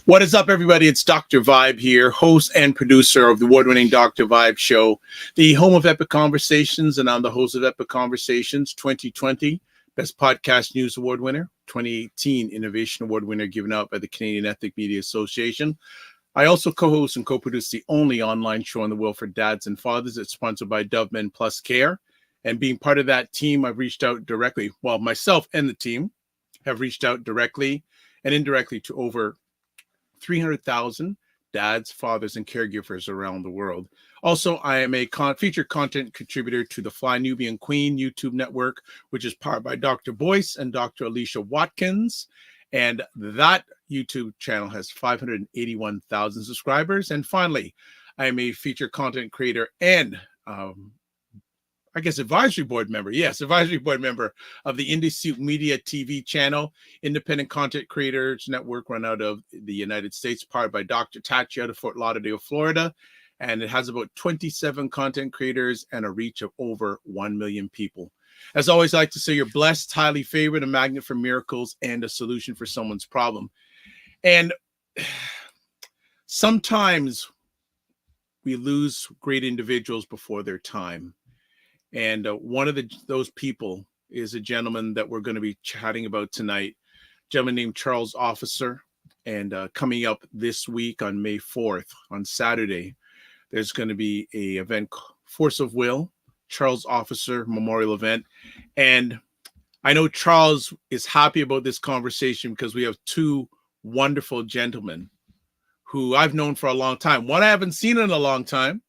What is up, everybody? It's Dr. Vibe here, host and producer of the award-winning Dr. Vibe Show, the home of Epic Conversations, and I'm the host of Epic Conversations 2020, Best Podcast News Award winner, 2018 Innovation Award winner given out by the Canadian Ethnic Media Association. I also co-host and co-produce the only online show in the world for dads and fathers. It's sponsored by Dove Men Plus Care. And being part of that team, I've reached out directly. Well, myself and the team have reached out directly and indirectly to over 300,000 dads, fathers, and caregivers around the world. Also, I am a featured content contributor to the Fly Nubian Queen YouTube network, which is powered by Dr. Boyce and Dr. Alicia Watkins. And that YouTube channel has 581,000 subscribers. And finally, I am a featured content creator and advisory board member. Yes, advisory board member of the Indie Media TV channel, independent content creators network run out of the United States, powered by Dr. Tachi out of Fort Lauderdale, Florida. And it has about 27 content creators and a reach of over 1 million people. As always, I like to say you're blessed, highly favored, a magnet for miracles, and a solution for someone's problem. And sometimes we lose great individuals before their time. And one of those people is a gentleman that we're going to be chatting about tonight, a gentleman named Charles Officer. And coming up this week on May 4th, on Saturday, there's going to be an event, Force of Will, Charles Officer Memorial Event. And I know Charles is happy about this conversation because we have two wonderful gentlemen who I've known for a long time. One I haven't seen in a long time.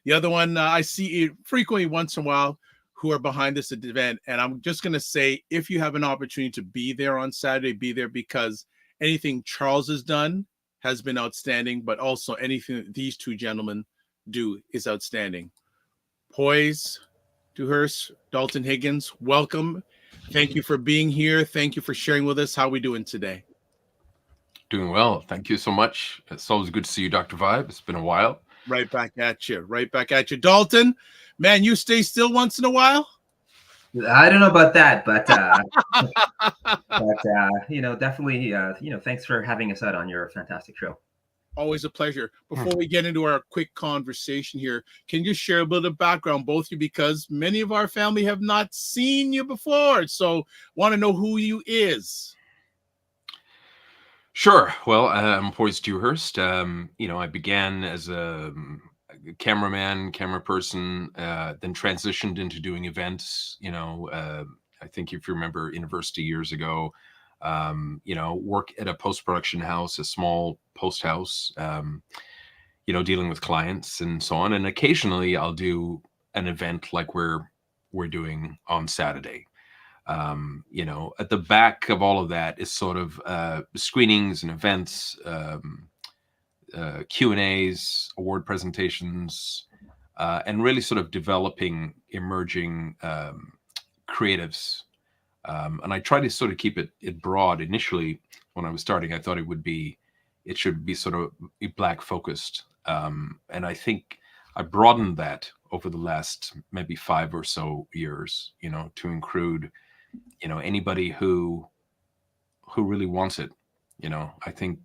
The other one I see frequently once in a while, who are behind this event. And I'm just going to say, if you have an opportunity to be there on Saturday, be there, because anything Charles has done has been outstanding, but also anything that these two gentlemen do is outstanding. Powys, Dewhurst, Dalton, Higgins, welcome. Thank you for being here. Thank you for sharing with us. How are we doing today? Doing well. Thank you so much. It's always good to see you, Dr. Vibe. It's been a while. Right back at you. Right back at you. Dalton, man, you stay still once in a while? I don't know about that, but definitely, thanks for having us out on your fantastic show. Always a pleasure. Before we get into our quick conversation here, can you share a bit of background, both of you, because many of our family have not seen you before, so want to know who you is. Sure. Well, I'm Powys Dewhurst. I began as a cameraman, camera person, then transitioned into doing events. I think if you remember university years ago, work at a post-production house, a small post house, dealing with clients and so on. And occasionally I'll do an event like we're doing on Saturday. At the back of all of that is sort of screenings and events, Q&As, award presentations, and really sort of developing emerging creatives. And I try to sort of keep it broad. Initially, when I was starting, I thought it should be sort of Black focused. And I think I broadened that over the last maybe 5 or so years, to include anybody who really wants it. I think,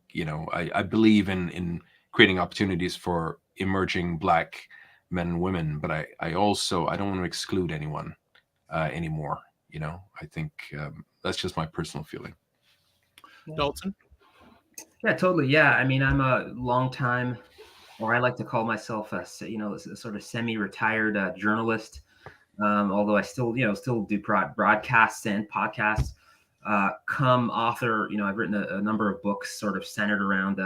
I believe in creating opportunities for emerging Black men and women, but I don't want to exclude anyone anymore. I think that's just my personal feeling. Dalton? Yeah, totally. Yeah. I mean, I'm a long time, or I like to call myself a sort of semi-retired journalist. Although I still do broadcasts and podcasts. Come author, I've written a number of books sort of centered around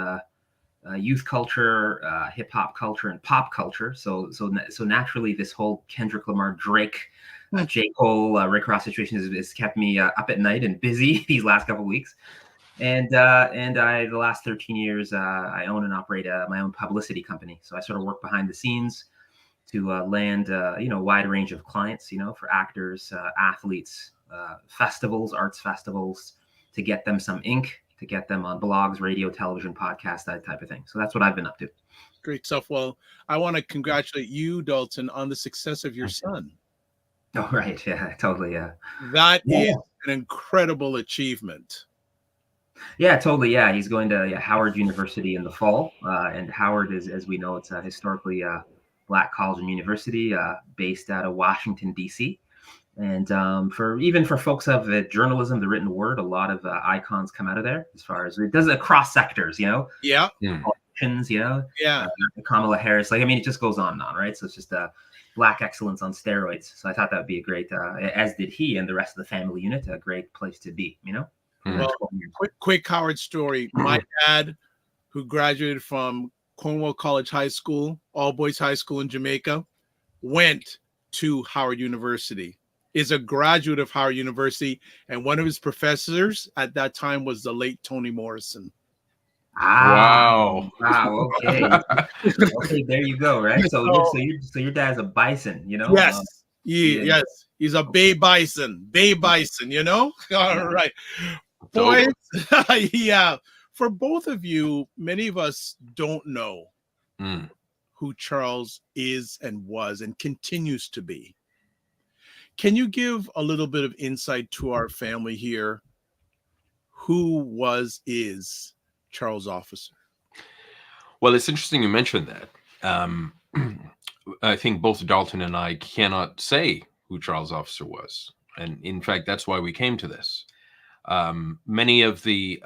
youth culture, hip hop culture, and pop culture. So naturally, this whole Kendrick Lamar, Drake, J. Cole, Rick Ross situation has kept me up at night and busy these last couple of weeks. And the last 13 years, I own and operate my own publicity company. So I sort of work behind the scenes to land, a wide range of clients, for actors, athletes, festivals, arts festivals, to get them some ink, to get them on blogs, radio, television, podcasts, that type of thing. So that's what I've been up to. Great stuff. Well, I want to congratulate you, Dalton, on the success of your son. Oh, right. Yeah, totally. Yeah. That is an incredible achievement. Yeah, totally. Yeah, he's going to Howard University in the fall, and Howard is, as we know, it's a historically black college and university based out of Washington D.C. And for folks of the journalism, the written word, a lot of icons come out of there. As far as it does across sectors, Yeah, politicians, yeah. Kamala Harris. Like, I mean, it just goes on and on, right? So it's just black excellence on steroids. So I thought that would be a great, as did he and the rest of the family unit, a great place to be. Well, quick Howard story. My dad, who graduated from Cornwall College High School, all boys high school in Jamaica, went to Howard University, is a graduate of Howard University, and one of his professors at that time was the late Toni Morrison. Wow. Okay. Okay, there you go. Right. So your dad's a bison, Yes. Yes. He's a Bay Bison. All right. Boys, yeah. For both of you, many of us don't know who Charles is and was and continues to be. Can you give a little bit of insight to our family here? Who is Charles Officer? Well, it's interesting you mentioned that. I think both Dalton and I cannot say who Charles Officer was. And in fact, that's why we came to this. Many of the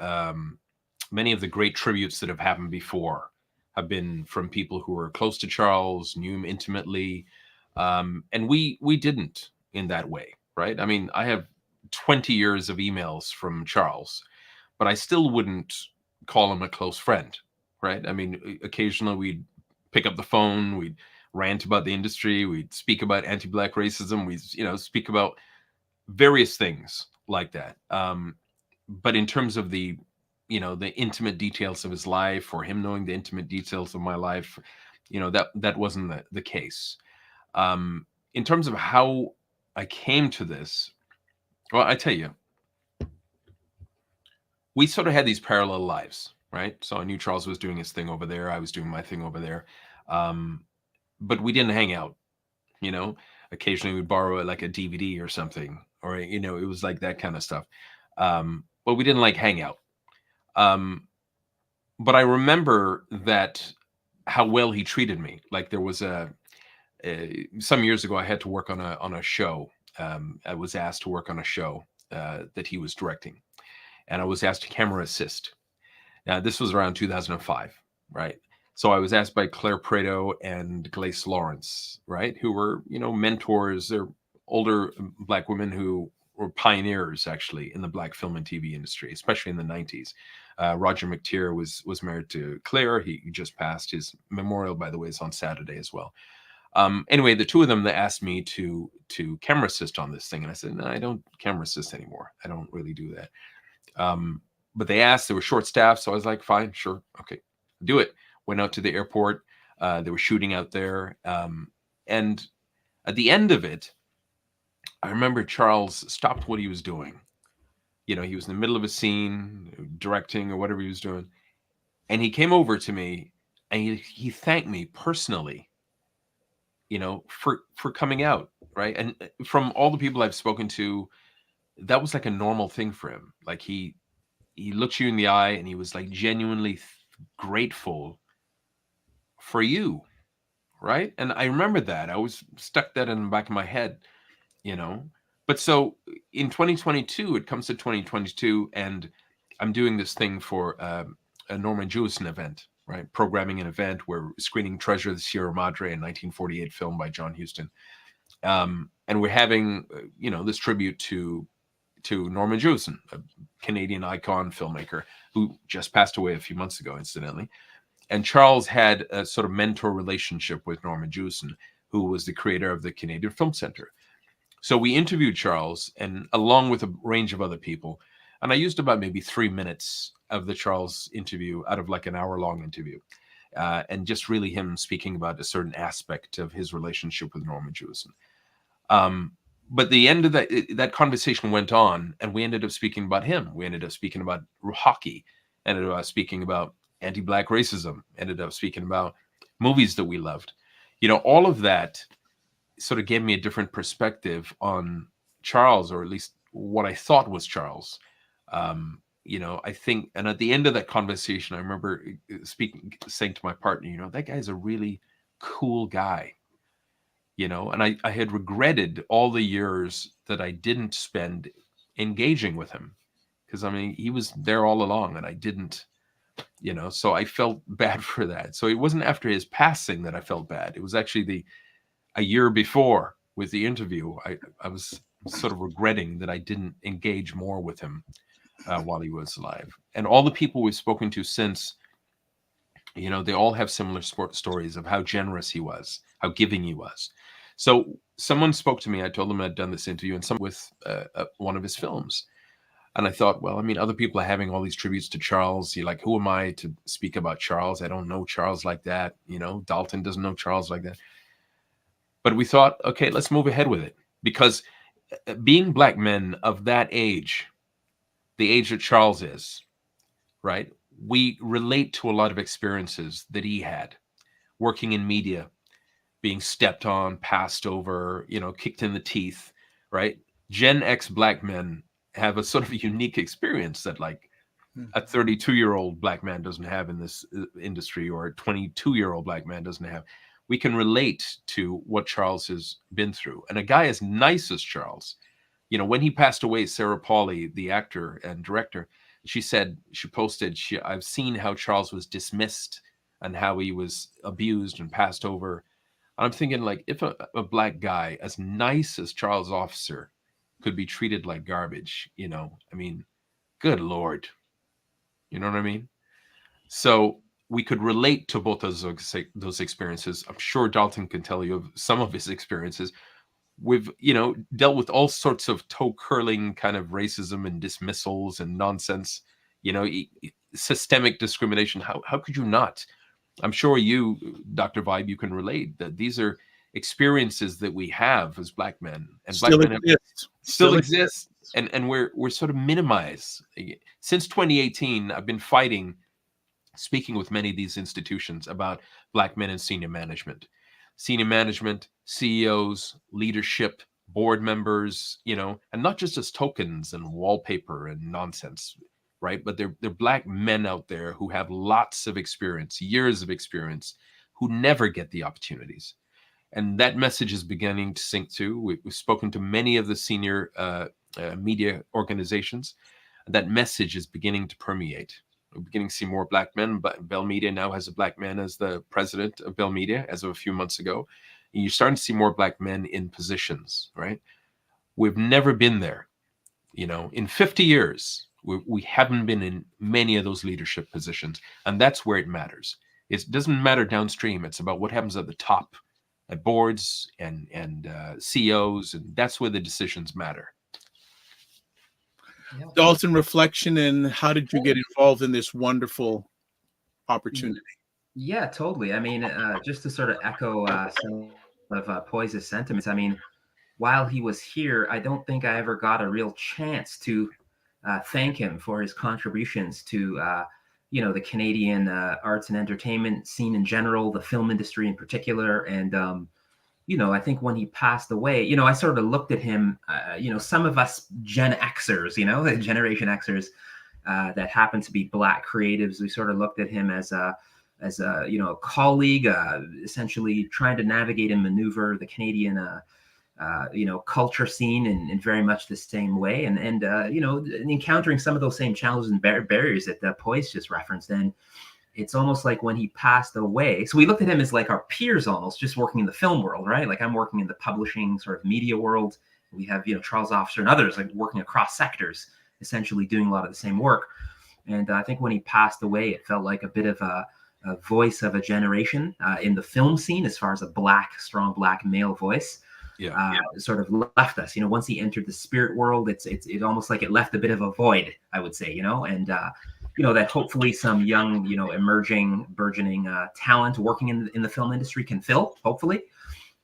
great tributes that have happened before have been from people who were close to Charles, knew him intimately, and we didn't in that way, right? I mean, I have 20 years of emails from Charles, but I still wouldn't call him a close friend, right? I mean, occasionally we'd pick up the phone, we'd rant about the industry, we'd speak about anti-Black racism, we'd speak about various things like that. But in terms of the intimate details of his life, or him knowing the intimate details of my life, that wasn't the case. In terms of how I came to this, well, I tell you, we sort of had these parallel lives, right? So I knew Charles was doing his thing over there, I was doing my thing over there, but we didn't hang out. Occasionally we'd borrow like a DVD or something, or it was like that kind of stuff. But we didn't like hang out. But I remember that how well he treated me. Like there was some years ago, I had to work on a show. I was asked to work on a show that he was directing, and I was asked to camera assist. Now this was around 2005, right? So I was asked by Claire Prado and Glace Lawrence, right, who were mentors. They're older Black women who were pioneers actually in the Black film and TV industry, especially in the 90s. Roger McTeer was married to Claire. He just passed. His memorial, by the way, is on Saturday as well. Anyway, the two of them, they asked me to camera assist on this thing. And I said, no, I don't camera assist anymore. I don't really do that. But they asked, they were short staffed. So I was like, fine, sure. Okay, do it. Went out to the airport. They were shooting out there. And at the end of it, I remember Charles stopped what he was doing. He was in the middle of a scene, directing or whatever he was doing. And he came over to me and he thanked me personally, for coming out, right? And from all the people I've spoken to, that was like a normal thing for him. Like he looked you in the eye and he was like genuinely grateful for you, right? And I remember that. I always stuck that in the back of my head, But so in 2022, it comes to 2022, and I'm doing this thing for a Norman Jewison event, right? Programming an event. We're screening Treasure of the Sierra Madre, a 1948 film by John Huston. And we're having, this tribute to Norman Jewison, a Canadian icon filmmaker who just passed away a few months ago, incidentally. And Charles had a sort of mentor relationship with Norman Jewison, who was the creator of the Canadian Film Center. So we interviewed Charles, and along with a range of other people, and I used about maybe 3 minutes of the Charles interview out of like an hour-long interview, and just really him speaking about a certain aspect of his relationship with Norman Jewison. But the end of that conversation went on, and we ended up speaking about him. We ended up speaking about hockey, ended up speaking about anti-Black racism, ended up speaking about movies that we loved. All of that sort of gave me a different perspective on Charles, or at least what I thought was Charles. I think, and at the end of that conversation, I remember saying to my partner, that guy's a really cool guy, and I had regretted all the years that I didn't spend engaging with him, because he was there all along and I didn't, so I felt bad for that. So it wasn't after his passing that I felt bad. It was actually a year before with the interview. I was sort of regretting that I didn't engage more with him while he was alive. And all the people we've spoken to since, they all have similar stories of how generous he was, how giving he was. So someone spoke to me. I told them I'd done this interview and some with one of his films. And I thought, well, other people are having all these tributes to Charles. You're like, who am I to speak about Charles? I don't know Charles like that. Dalton doesn't know Charles like that. But we thought, okay, let's move ahead with it. Because being Black men of that age, the age that Charles is, right? We relate to a lot of experiences that he had, working in media, being stepped on, passed over, kicked in the teeth, right? Gen X Black men have a sort of a unique experience that like a 32-year-old Black man doesn't have in this industry, or a 22-year-old Black man doesn't have. We can relate to what Charles has been through. And a guy as nice as Charles, when he passed away, Sarah Pauli, the actor and director, she posted, I've seen how Charles was dismissed and how he was abused and passed over. And I'm thinking, like, if a Black guy as nice as Charles Officer could be treated like garbage, good Lord. You know what I mean? So we could relate to both of those experiences. I'm sure Dalton can tell you of some of his experiences. We've, dealt with all sorts of toe-curling kind of racism and dismissals and nonsense, systemic discrimination. How could you not? I'm sure you, Dr. Vibe, you can relate that these are experiences that we have as Black men, and Black men still exist, and we're sort of minimized. Since 2018, I've been speaking with many of these institutions about Black men in senior management, CEOs, leadership, board members, and not just as tokens and wallpaper and nonsense, right? But they're Black men out there who have lots of experience, years of experience, who never get the opportunities. And that message is beginning to sink too. We've spoken to many of the senior media organizations. That message is beginning to permeate. We're beginning to see more Black men, but Bell Media now has a Black man as the president of Bell Media as of a few months ago. And you're starting to see more Black men in positions, right? We've never been there. In 50 years, we haven't been in many of those leadership positions. And that's where it matters. It doesn't matter downstream. It's about what happens at the top, at boards and CEOs, and that's where the decisions matter. Dalton, reflection, and how did you get involved in this wonderful opportunity? Yeah, totally. Just to sort of echo some of Powys' sentiments, while he was here, I don't think I ever got a real chance to thank him for his contributions to, the Canadian arts and entertainment scene in general, the film industry in particular. And, I think when he passed away, I sort of looked at him, some of us Gen Xers, the Generation Xers that happen to be Black creatives, we sort of looked at him as a colleague, essentially trying to navigate and maneuver the Canadian, culture scene in very much the same way, and encountering some of those same challenges and barriers that Powys just referenced. And it's almost like when he passed away, so we looked at him as like our peers, almost just working in the film world, right? Like I'm working in the publishing sort of media world. We have, Charles Officer and others like working across sectors, essentially doing a lot of the same work. And I think when he passed away, it felt like a bit of a voice of a generation in the film scene, as far as a strong Black male voice. Sort of left us. Once he entered the spirit world, it's almost like it left a bit of a void, I would say. And that hopefully some young, emerging, burgeoning talent working in the film industry can fill, hopefully.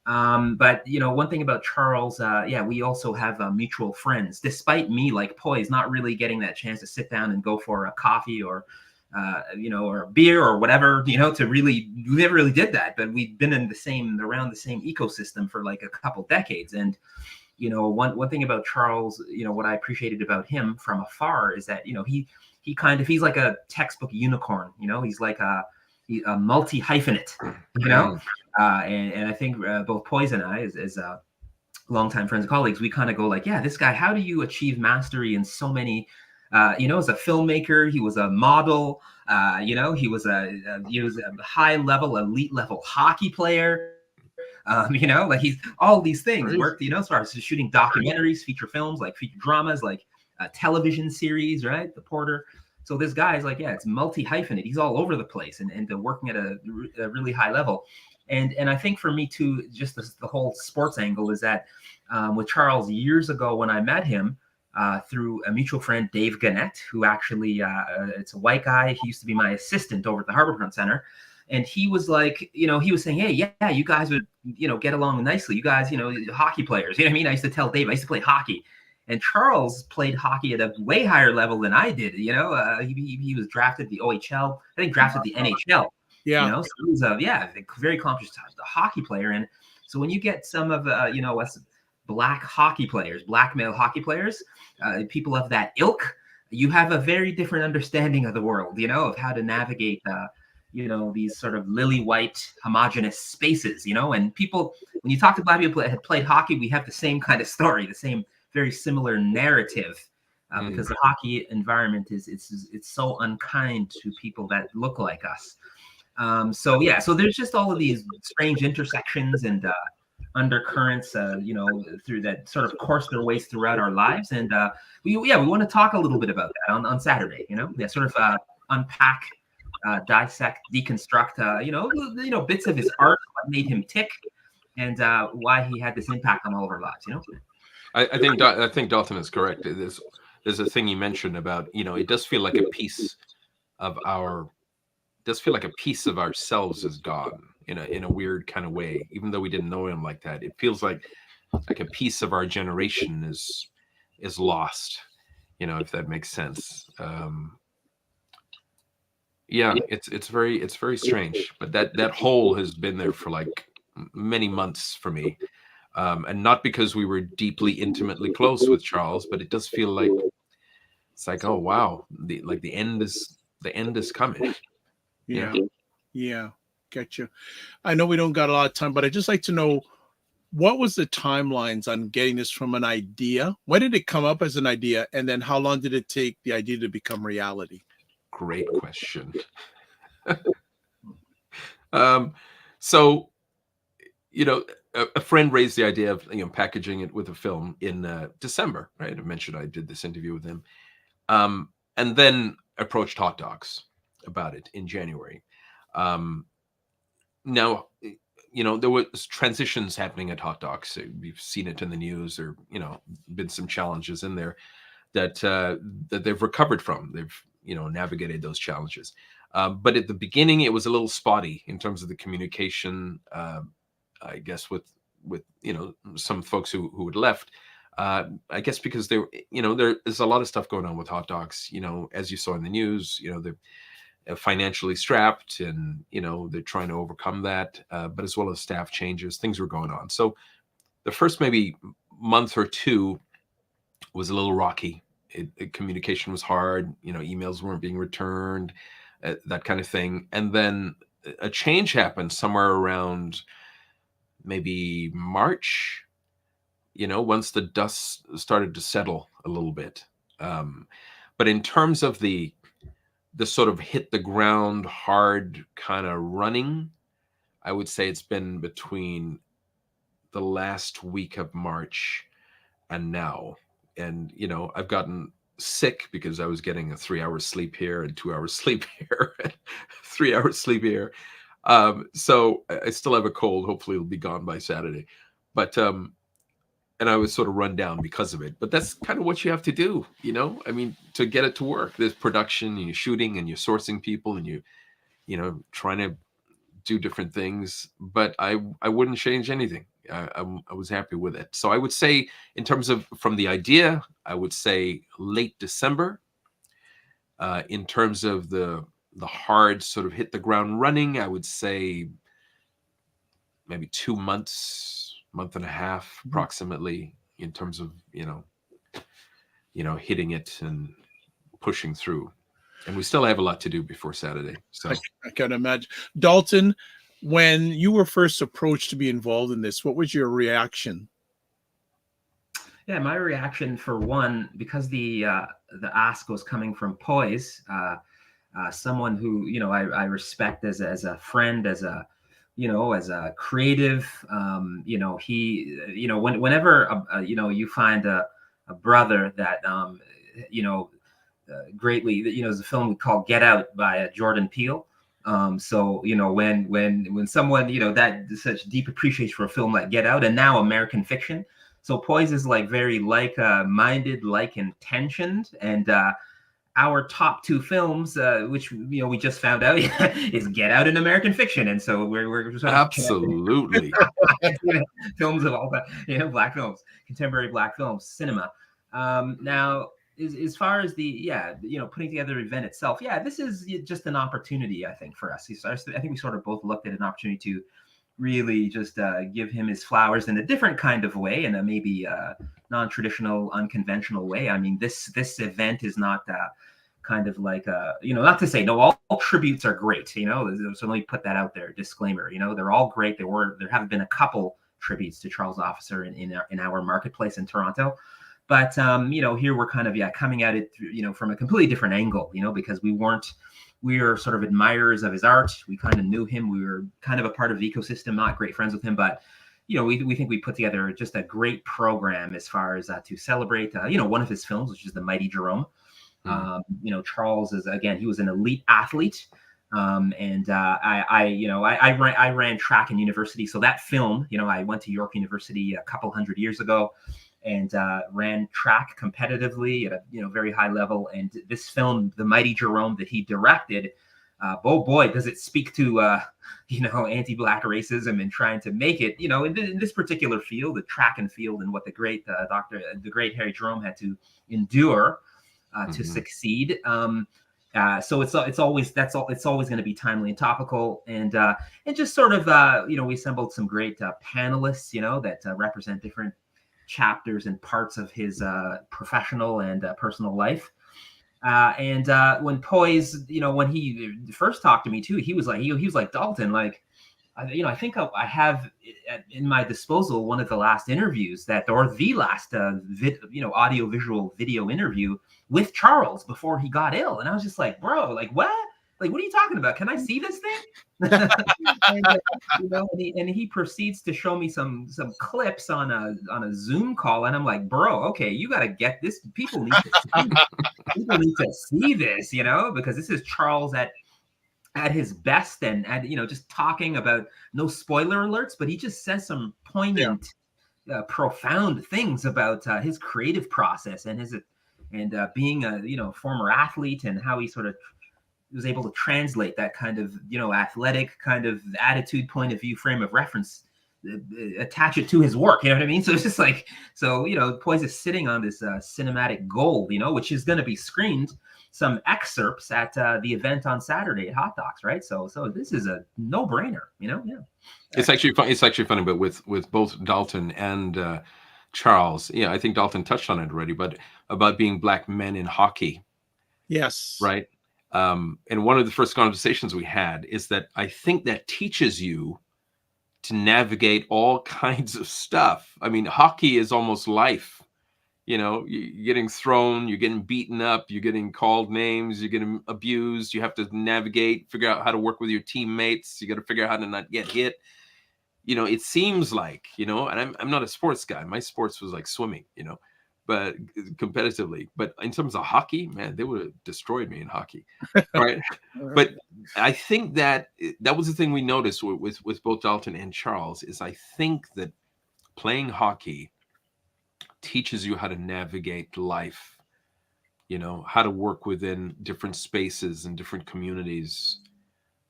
But one thing about Charles, we also have mutual friends. Despite me, like Powys, not really getting that chance to sit down and go for a coffee or or a beer we never really did that, but we've been around the same ecosystem for like a couple decades. And, one thing about Charles, what I appreciated about him from afar is that, he's like a textbook unicorn, he's like a multi-hyphenate, and I think both Powys and I, as longtime friends and colleagues, we kind of go like, yeah, this guy, how do you achieve mastery in so many, as a filmmaker, he was a model, he was a high level, elite level hockey player. Like he's all these things worked, as far as shooting documentaries, feature films, like feature dramas, like a television series, right? The Porter. So this guy is like, yeah, it's multi-hyphenate. He's all over the place and working at a really high level. And I think for me too, just the whole sports angle is that with Charles years ago when I met him through a mutual friend, Dave Gannett, who actually, it's a white guy. He used to be my assistant over at the Harborfront Center. And he was like, he was saying, hey, yeah, you guys would, get along nicely. You guys, hockey players. You know what I mean? I used to tell Dave, I used to play hockey. And Charles played hockey at a way higher level than I did. He was drafted the OHL, I think drafted the NHL. Yeah. So he was a very accomplished hockey player. And so when you get some of us black hockey players, black male hockey players, people of that ilk, you have a very different understanding of the world, of how to navigate these sort of lily white homogenous spaces, and people, when you talk to black people that had played hockey, we have the same kind of story, the same very similar narrative, because the hockey environment it's so unkind to people that look like us. So there's just all of these strange intersections and undercurrents, through that sort of course their ways throughout our lives. And we want to talk a little bit about that on Saturday, sort of unpack, dissect, deconstruct, bits of his art, what made him tick, and why he had this impact on all of our lives, I think Dalton is correct. There's a thing you mentioned about, it does feel like a piece of ourselves is gone in a weird kind of way, even though we didn't know him like that. It feels like a piece of our generation is lost, if that makes sense. It's very strange, but that hole has been there for like many months for me. And not because we were deeply, intimately close with Charles, but it does feel like it's like, oh wow, the end is coming. Yeah, Getcha. I know we don't got a lot of time, but I'd just like to know, what was the timelines on getting this from an idea? When did it come up as an idea, and then how long did it take the idea to become reality? Great question. So, a friend raised the idea of packaging it with a film in December, right? I mentioned I did this interview with him, and then approached Hot Docs about it in January. Now, there was transitions happening at Hot Docs. We've seen it in the news, or been some challenges in there that they've recovered from. They've navigated those challenges. But at the beginning, it was a little spotty in terms of the communication. I guess with some folks who had left. I guess because there's a lot of stuff going on with Hot Docs. As you saw in the news, they're financially strapped, and they're trying to overcome that. But as well as staff changes, things were going on. So the first maybe month or two was a little rocky. Communication was hard. Emails weren't being returned, that kind of thing. And then a change happened somewhere around maybe March, once the dust started to settle a little bit. But in terms of the sort of hit the ground hard kind of running, I would say it's been between the last week of March and now. And, I've gotten sick because I was getting a 3 hours sleep here and 2 hours sleep here, 3 hours sleep here. So I still have a cold. Hopefully it'll be gone by Saturday. But, and I was sort of run down because of it. But that's kind of what you have to do, to get it to work. There's production, and you're shooting, and you're sourcing people, and you trying to do different things. But I wouldn't change anything. I was happy with it. So I would say, in terms of from the idea, I would say late December. In terms of the hard sort of hit the ground running, I would say maybe 2 months, month and a half approximately, in terms of hitting it and pushing through. And we still have a lot to do before Saturday. So I can imagine. Dalton, when you were first approached to be involved in this, what was your reaction? Yeah, my reaction, for one, because the ask was coming from Powys, someone who I respect as a friend, as a creative. Whenever you find a brother that greatly, there's a film called Get Out by Jordan Peele. So when someone that such deep appreciation for a film like Get Out, and now American Fiction. So Powys is like very like-minded, like-intentioned, and our top two films, which we just found out, is Get Out and American Fiction, and so we're sort of absolutely films of all that, black films, contemporary black films, cinema. Now, as far as the putting together the event itself, this is just an opportunity, I think, for us. I think we sort of both looked at an opportunity to really just give him his flowers in a different kind of way, in a maybe non-traditional, unconventional way. I mean, this event is not kind of like not to say no, all tributes are great. So let me put that out there, disclaimer. They're all great. There have been a couple tributes to Charles Officer in our marketplace in Toronto. But here we're kind of coming at it from a completely different angle, because we are sort of admirers of his art. We kind of knew him. We were kind of a part of the ecosystem, not great friends with him, but we think we put together just a great program as far as to celebrate one of his films, which is The Mighty Jerome. Charles is, again, he was an elite athlete. And I ran track in university. So that film, I went to York University a couple hundred years ago, and ran track competitively at a very high level. And this film, The Mighty Jerome, that he directed, oh boy, does it speak to anti-black racism and trying to make it in this particular field, the track and field, and what the great Harry Jerome had to endure to succeed. So it's always going to be timely and topical, and just sort of we assembled some great panelists that represent different chapters and parts of his professional and personal life. And when Powys, when he first talked to me too, he was like, Dalton, like, I think I have in my disposal one of the last interviews or the last audio visual video interview with Charles before he got ill. And I was just like, bro, like, what? Like, what are you talking about? Can I see this thing? and he proceeds to show me some clips on a Zoom call, and I'm like, bro, okay, you got to get this. People need to see this, because this is Charles at his best, and just talking about, no spoiler alerts, but he just says some poignant, profound things about his creative process and being a former athlete, and how he sort of was able to translate that kind of athletic kind of attitude, point of view, frame of reference, attach it to his work. You know what I mean? So it's just like, Powys is sitting on this cinematic gold, which is going to be screened, some excerpts at the event on Saturday at Hot Docs, right? So this is a no-brainer, Yeah. It's actually fun. It's actually funny, but with both Dalton and Charles, I think Dalton touched on it already, but about being black men in hockey. Yes. Right. And one of the first conversations we had is that I think that teaches you to navigate all kinds of stuff. I mean, hockey is almost life. You're getting thrown, you're getting beaten up, you're getting called names, you're getting abused. You have to navigate, figure out how to work with your teammates. You got to figure out how to not get hit. It seems like, and I'm not a sports guy. My sports was like swimming, but competitively. But in terms of hockey, man, they would have destroyed me in hockey, right? But I think that was the thing we noticed with both Dalton and Charles, is I think that playing hockey teaches you how to navigate life, how to work within different spaces and different communities.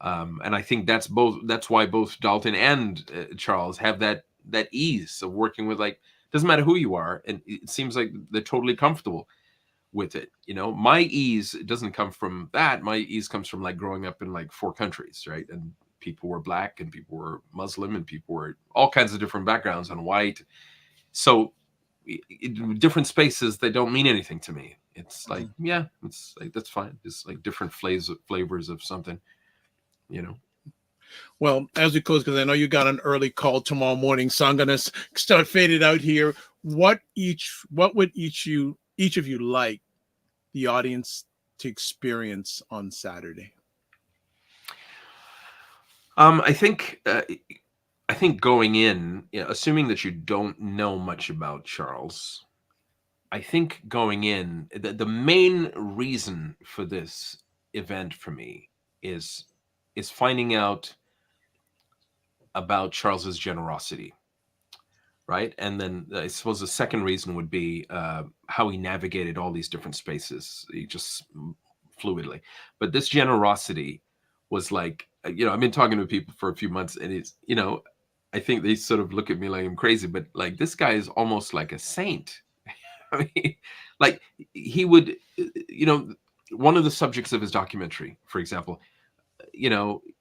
And I think that's why both Dalton and Charles have that ease of working with, like, doesn't matter who you are, and it seems like they're totally comfortable with it. My ease doesn't come from that. My ease comes from like growing up in like 4 countries, right? And people were black, and people were Muslim, and people were all kinds of different backgrounds, and white. So, different spaces that don't mean anything to me. It's like, yeah, it's like, that's fine. It's like different flavors of something, you know. Well, as we close, because I know you got an early call tomorrow morning, so I'm going to start fading out here. What would each of you like the audience to experience on Saturday? I think going in, assuming that you don't know much about Charles, I think going in, the main reason for this event for me is finding out about Charles's generosity, right? And then I suppose the second reason would be how he navigated all these different spaces, he just fluidly. But this generosity was like, I've been talking to people for a few months, and it's, I think they sort of look at me like I'm crazy, but like, this guy is almost like a saint. I mean, like, he would, one of the subjects of his documentary, for example,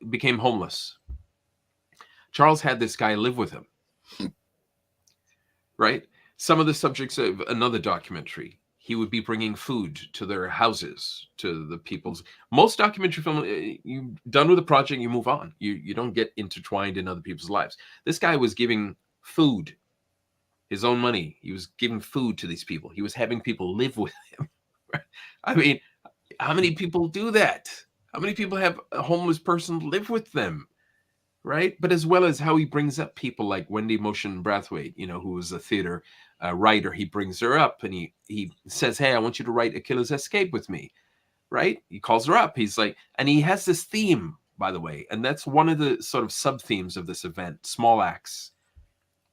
became homeless. Charles had this guy live with him, right? Some of the subjects of another documentary, he would be bringing food to their houses, to the people's. Most documentary film, you done with a project, you move on. You don't get intertwined in other people's lives. This guy was giving food, his own money. He was giving food to these people. He was having people live with him. Right? I mean, how many people do that? How many people have a homeless person live with them? Right? But as well as how he brings up people like Wendy Motion Brathwaite, who was a theater writer. He brings her up and he says, hey, I want you to write Achilles' Escape with me. Right? He calls her up. He's like, and he has this theme, by the way, and that's one of the sort of sub themes of this event, small acts,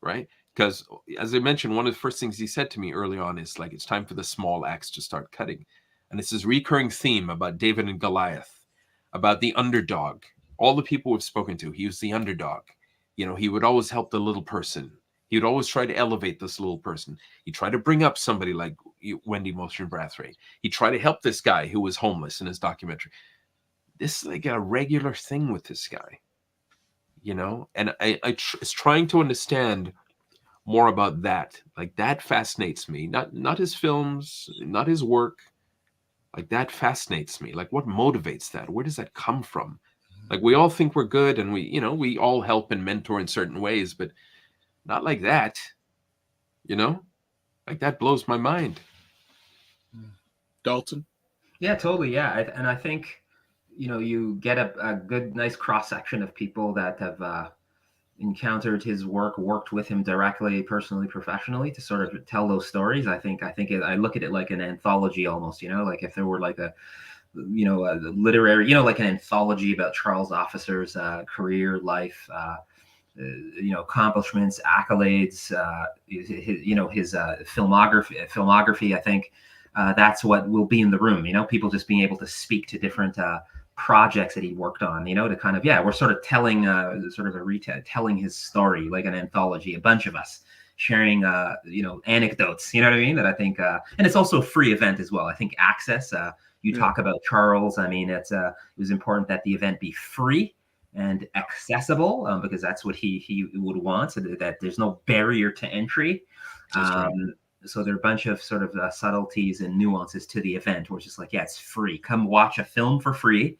right? Because as I mentioned, one of the first things he said to me early on is like, it's time for the small acts to start cutting. And it's this recurring theme about David and Goliath, about the underdog. All the people we've spoken to, he was the underdog. He would always help the little person. He would always try to elevate this little person. He tried to bring up somebody like Wendy Motion Brathwaite. He tried to help this guy who was homeless in his documentary. This is like a regular thing with this guy, And I is trying to understand more about that. Like, that fascinates me. Not his films, not his work. Like, that fascinates me. Like, what motivates that? Where does that come from? Like, we all think we're good, and we all help and mentor in certain ways, but not like that, Like, that blows my mind. Dalton? Yeah, totally. Yeah. And I think, you get a good, nice cross-section of people that have encountered his work, worked with him directly, personally, professionally, to sort of tell those stories. I look at it like an anthology almost, like if there were like a literary, like an anthology about Charles Officer's career, life, accomplishments, accolades, his filmography. I think that's what will be in the room. People just being able to speak to different projects that he worked on. To kind of, we're sort of telling telling his story like an anthology. A bunch of us sharing anecdotes. You know what I mean? That I think, and it's also a free event as well. I think access. You talk about Charles. I mean, it was important that the event be free and accessible because that's what he would want, so that there's no barrier to entry. So there are a bunch of sort of subtleties and nuances to the event where it's just like, it's free. Come watch a film for free.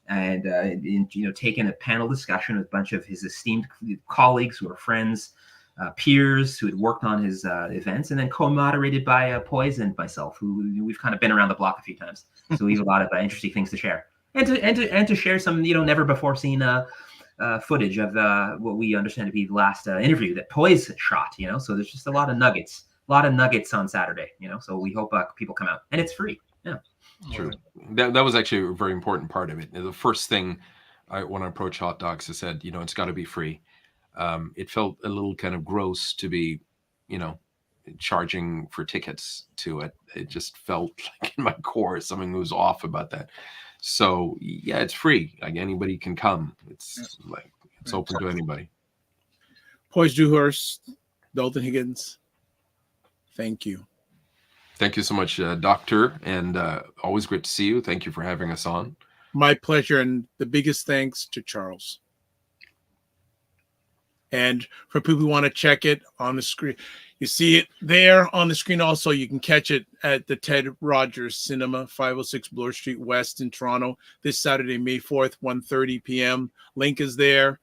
And, take in a panel discussion with a bunch of his esteemed colleagues who are friends, peers who had worked on his events, and then co-moderated by Powys and myself, who we've kind of been around the block a few times. So we have a lot of interesting things to share, and to share some never before seen footage of what we understand to be the last interview that Powys shot. So there's just a lot of nuggets on Saturday. So we hope people come out, and it's free. Yeah, true. That was actually a very important part of it. The first thing when I approached Hot Docs, I said, it's got to be free. It felt a little kind of gross to be, charging for tickets to it. It just felt like in my core something was off about that. So it's free. Like, anybody can come. It's open to anybody. Powys, Dewhurst, Dalton, Higgins, thank you. Thank you so much, Doctor, and always great to see you. Thank you for having us on. My pleasure, and the biggest thanks to Charles. And for people who want to check it on the screen, you see it there on the screen. Also, you can catch it at the Ted Rogers Cinema, 506 Bloor Street West in Toronto, this Saturday, May 4th, 1:30 p.m. Link is there.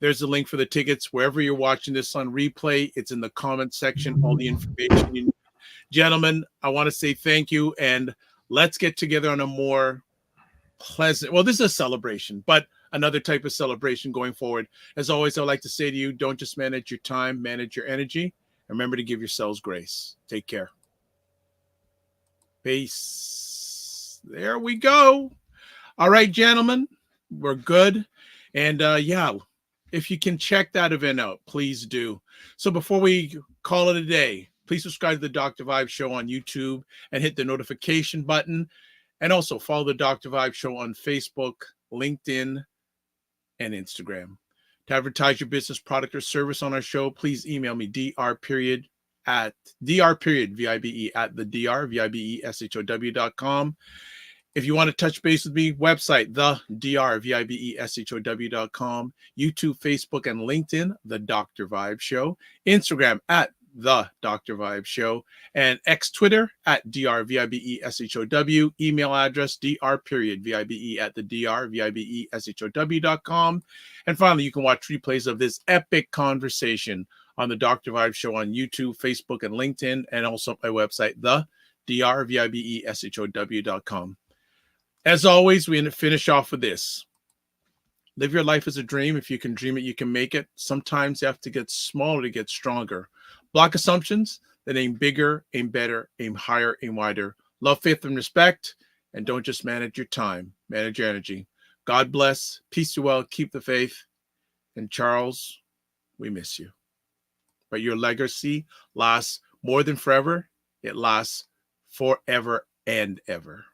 There's a link for the tickets. Wherever you're watching this on replay, it's in the comment section, all the information you need. Gentlemen, I want to say thank you, and let's get together on a more pleasant, well, this is a celebration, but another type of celebration going forward. As always, I'd like to say to you, don't just manage your time, manage your energy. Remember to give yourselves grace. Take care. Peace. There we go. All right, gentlemen, we're good. And yeah, if you can check that event out, please do. So before we call it a day, please subscribe to the Dr. Vibe Show on YouTube and hit the notification button. And also follow the Dr. Vibe Show on Facebook, LinkedIn, and Instagram. To advertise your business, product, or service on our show, please email me dr.vibe at the drvibeshow.com. If you want to touch base with me, website, the drvibeshow.com, YouTube, Facebook, and LinkedIn, The Dr. Vibe Show, Instagram at The Dr. Vibe Show, and X Twitter at drvibeshow, email address dr.vibe at the drvibeshow.com. And finally, you can watch replays of this epic conversation on The Dr. Vibe Show on YouTube, Facebook, and LinkedIn, and also my website, the drvibeshow.com. As always, we finish off with this. Live your life as a dream. If you can dream it, you can make it. Sometimes you have to get smaller to get stronger. Block assumptions, then aim bigger, aim better, aim higher, aim wider. Love, faith, and respect. And don't just manage your time, manage your energy. God bless. Peace to well. Keep the faith. And Charles, we miss you. But your legacy lasts more than forever. It lasts forever and ever.